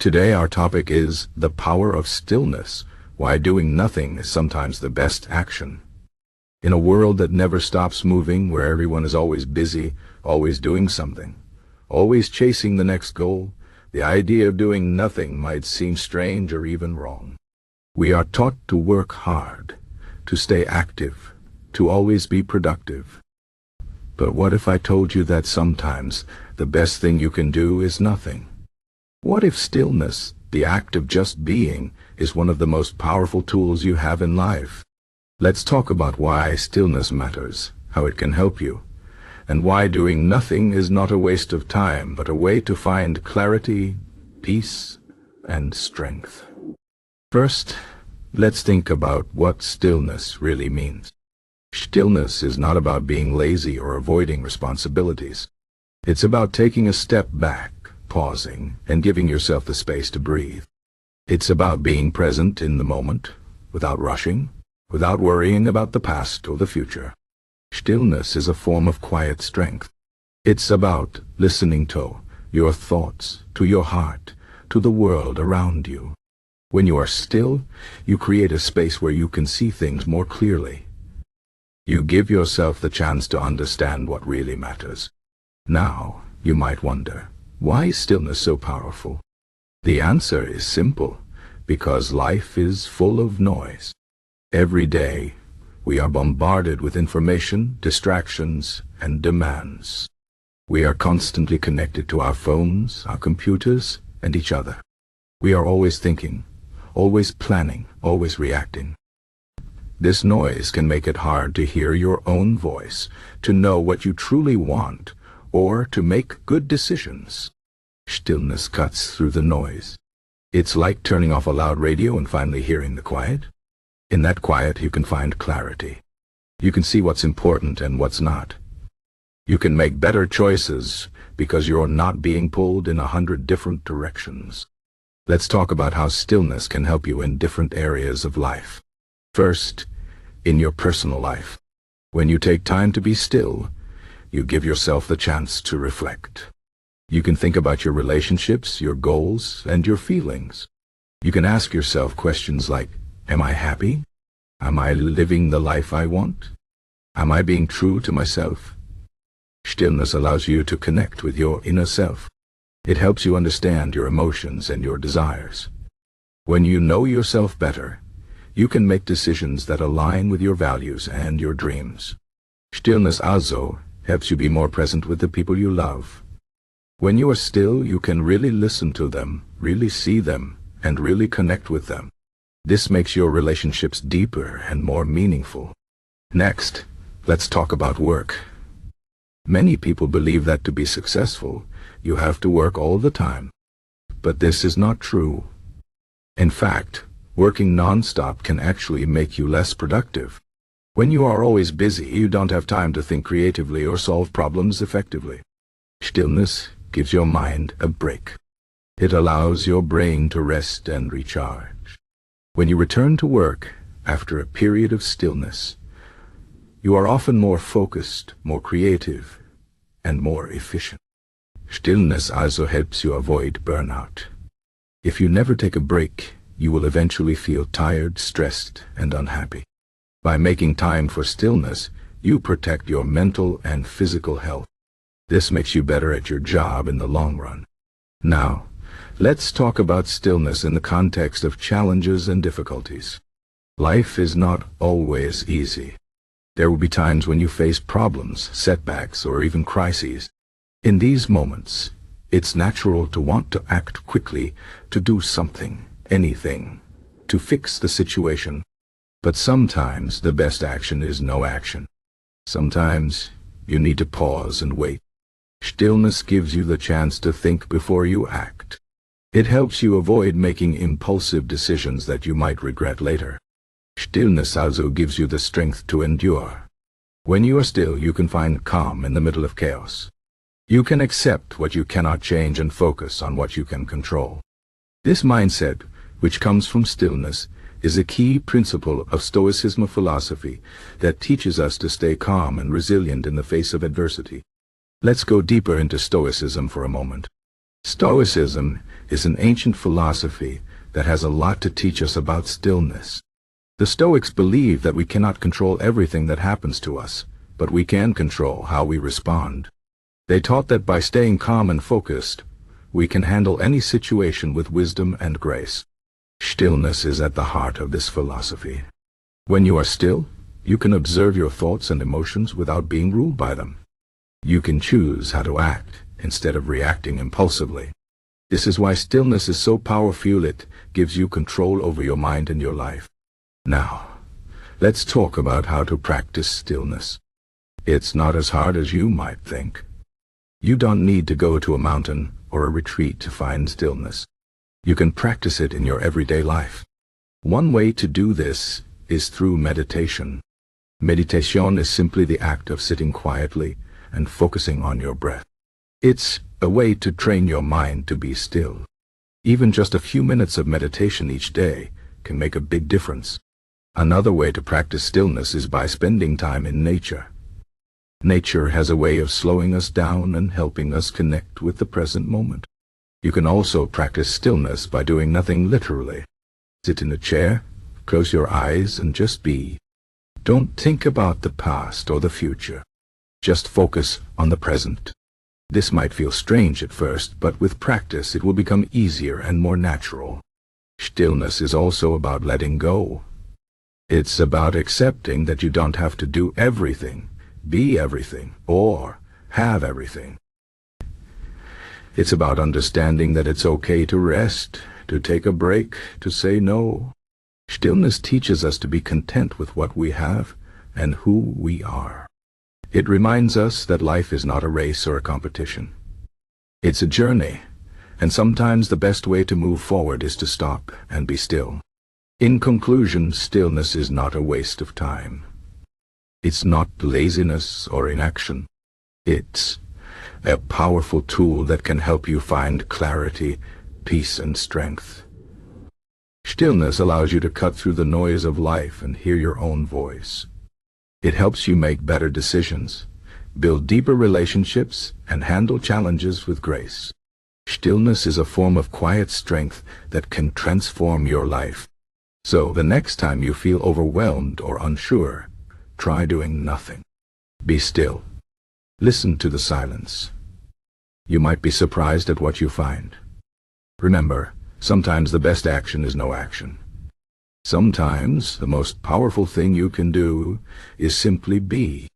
Today our topic is the power of stillness, why doing nothing is sometimes the best action. In a world that never stops moving, where everyone is always busy, always doing something, always chasing the next goal, the idea of doing nothing might seem strange or even wrong. We are taught to work hard, to stay active, to always be productive. But what if I told you that sometimes the best thing you can do is nothing? What if stillness, the act of just being, is one of the most powerful tools you have in life? Let's talk about why stillness matters, how it can help you, and why doing nothing is not a waste of time, but a way to find clarity, peace, and strength. First, let's think about what stillness really means. Stillness is not about being lazy or avoiding responsibilities. It's about taking a step back, pausing, and giving yourself the space to breathe. It's about being present in the moment, without rushing, without worrying about the past or the future. Stillness is a form of quiet strength. It's about listening to your thoughts, to your heart, to the world around you. When you are still, you create a space where you can see things more clearly. You give yourself the chance to understand what really matters. Now, you might wonder, why is stillness so powerful? The answer is simple, because life is full of noise. Every day, we are bombarded with information, distractions, and demands. We are constantly connected to our phones, our computers, and each other. We are always thinking, always planning, always reacting. This noise can make it hard to hear your own voice, to know what you truly want, or to make good decisions. Stillness cuts through the noise. It's like turning off a loud radio and finally hearing the quiet. In that quiet, you can find clarity. You can see what's important and what's not. You can make better choices because you're not being pulled in 100 different directions. Let's talk about how stillness can help you in different areas of life. First, in your personal life. When you take time to be still, you give yourself the chance to reflect. You can think about your relationships, your goals, and your feelings. You can ask yourself questions like, am I happy? Am I living the life I want? Am I being true to myself? Stillness allows you to connect with your inner self. It helps you understand your emotions and your desires. When you know yourself better, you can make decisions that align with your values and your dreams. Stillness also helps you be more present with the people you love. When you are still, you can really listen to them, really see them, and really connect with them. This makes your relationships deeper and more meaningful. Next, let's talk about work. Many people believe that to be successful, you have to work all the time. But this is not true. In fact, working non-stop can actually make you less productive. When you are always busy, you don't have time to think creatively or solve problems effectively. Stillness gives your mind a break. It allows your brain to rest and recharge. When you return to work after a period of stillness, you are often more focused, more creative, and more efficient. Stillness also helps you avoid burnout. If you never take a break, you will eventually feel tired, stressed, and unhappy. By making time for stillness, you protect your mental and physical health. This makes you better at your job in the long run. Now, let's talk about stillness in the context of challenges and difficulties. Life is not always easy. There will be times when you face problems, setbacks, or even crises. In these moments, it's natural to want to act quickly, to do something, anything, to fix the situation. But sometimes the best action is no action. Sometimes you need to pause and wait. Stillness gives you the chance to think before you act. It helps you avoid making impulsive decisions that you might regret later. Stillness also gives you the strength to endure. When you are still, you can find calm in the middle of chaos. You can accept what you cannot change and focus on what you can control. This mindset, which comes from stillness, is a key principle of Stoicism philosophy that teaches us to stay calm and resilient in the face of adversity. Let's go deeper into Stoicism for a moment. Stoicism is an ancient philosophy that has a lot to teach us about stillness. The Stoics believe that we cannot control everything that happens to us, but we can control how we respond. They taught that by staying calm and focused, we can handle any situation with wisdom and grace. Stillness is at the heart of this philosophy. When you are still, you can observe your thoughts and emotions without being ruled by them. You can choose how to act instead of reacting impulsively. This is why stillness is so powerful. It gives you control over your mind and your life. Now, let's talk about how to practice stillness. It's not as hard as you might think. You don't need to go to a mountain or a retreat to find stillness. You can practice it in your everyday life. One way to do this is through meditation. Meditation is simply the act of sitting quietly and focusing on your breath. It's a way to train your mind to be still. Even just a few minutes of meditation each day can make a big difference. Another way to practice stillness is by spending time in nature. Nature has a way of slowing us down and helping us connect with the present moment. You can also practice stillness by doing nothing literally. Sit in a chair, close your eyes, and just be. Don't think about the past or the future. Just focus on the present. This might feel strange at first, but with practice it will become easier and more natural. Stillness is also about letting go. It's about accepting that you don't have to do everything, be everything, or have everything. It's about understanding that it's okay to rest, to take a break, to say no. Stillness teaches us to be content with what we have and who we are. It reminds us that life is not a race or a competition. It's a journey, and sometimes the best way to move forward is to stop and be still. In conclusion, stillness is not a waste of time. It's not laziness or inaction. It's a powerful tool that can help you find clarity, peace, and strength. Stillness allows you to cut through the noise of life and hear your own voice. It helps you make better decisions, build deeper relationships, and handle challenges with grace. Stillness is a form of quiet strength that can transform your life. So the next time you feel overwhelmed or unsure, try doing nothing. Be still. Listen to the silence. You might be surprised at what you find. Remember, sometimes the best action is no action. Sometimes the most powerful thing you can do is simply be.